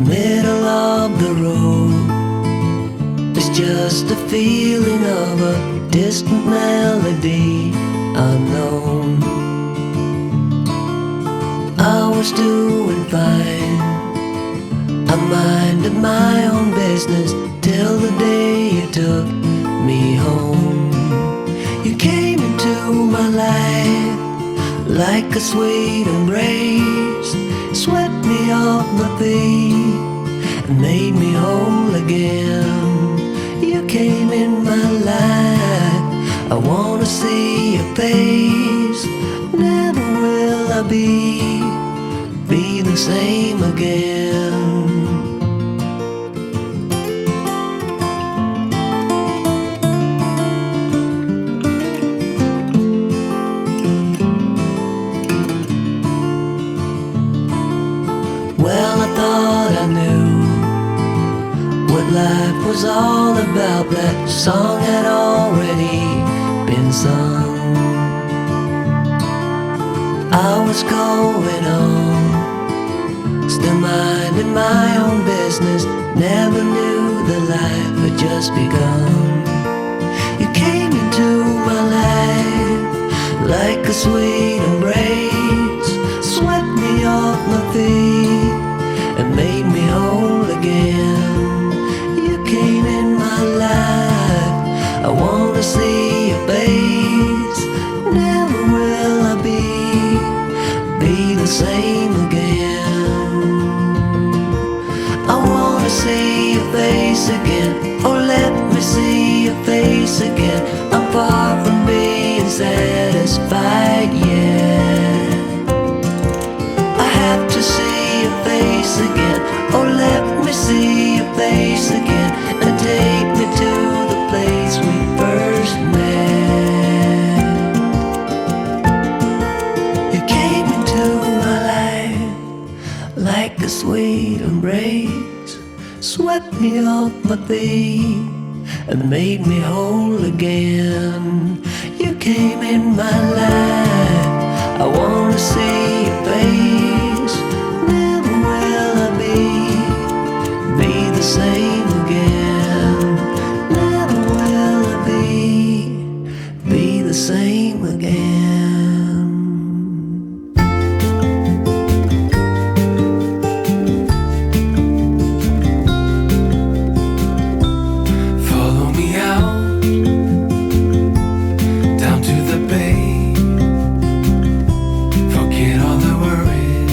middle of the road. It's just a feeling of a distant melody unknown. I was doing fine, I minded my own business till the day you took me home. You came into my life like a sweet embrace, swept me off my feet and made me whole again. You came in my life, I wanna see your face. Never will I be the same again. Well, I thought I knew what life was all about. That song had already been sung. I was going on, still minding my own business. Never knew that life had just begun. You came into my life like a sweet embrace, swept me off my feet and made me whole again. You came in my life, I wanna see your face. Never will I be the same again. I wanna see your face again, oh let me see your face again. I'm far from being satisfied yet. I have to see your face again, oh let me see your face again, and take me to the place we first met. You came into my life like a sweet embrace, swept me off my feet and made me whole again. You came in my life, I wanna see your face. Never will I be the same again. Never will I be the same again. Follow me out down to the bay. Forget all the worries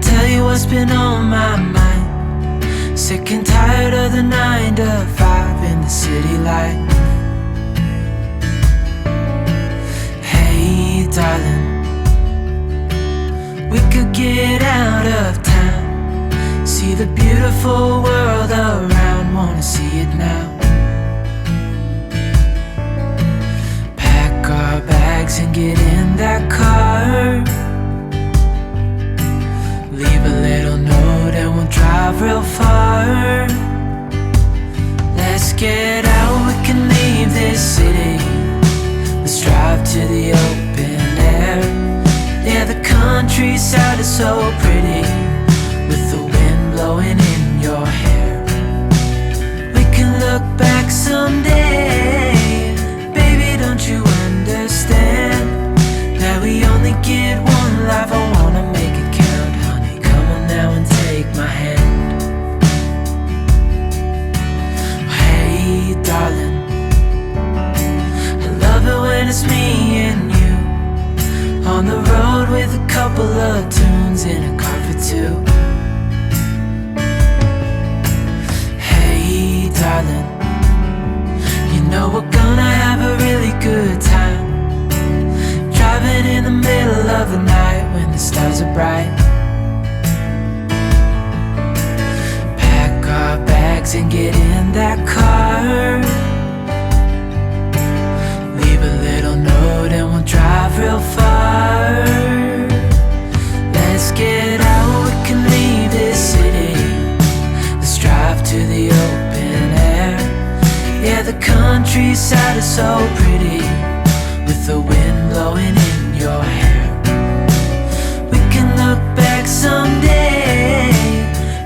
tell you what's been on my mind. Sick and tired of the 9 to 5 in the city life. Hey darling, we could get out of town, see the beautiful world around, wanna see it now. Pack our bags and get in that car, leave a little note and we'll drive real far. Let's get out, we can leave this city. Let's drive to the open air. Yeah, the countryside is so pretty, with the wind blowing in your hair. We can look back someday. Baby, don't you understand that we only get one life? I wanna make it count, honey. Come on now and take my hand. Hey darling, I love it when it's me and you, on the road with a couple of tunes in a car for two. Hey darling, you know we're gonna have a really good time, driving in the middle of the night when the stars are bright. Pack our bags and get in that car, leave a little note and we'll drive real far. Let's get out, we can leave this city. Let's drive to the open air. Yeah, the countryside is so pretty, with the wind blowing in your hair. We can look back someday.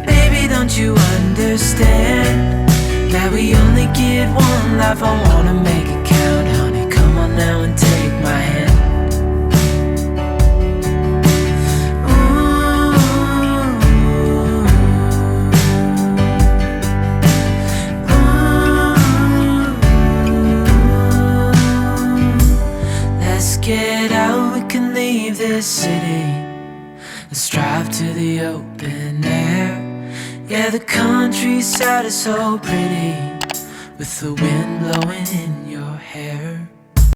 Baby, don't you understand that we only get one life? I wanna make it count, honey. Come on now and take my hand. Get out, we can leave this city. Let's drive to the open air. Yeah, the countryside is so pretty, with the wind blowing in your hair.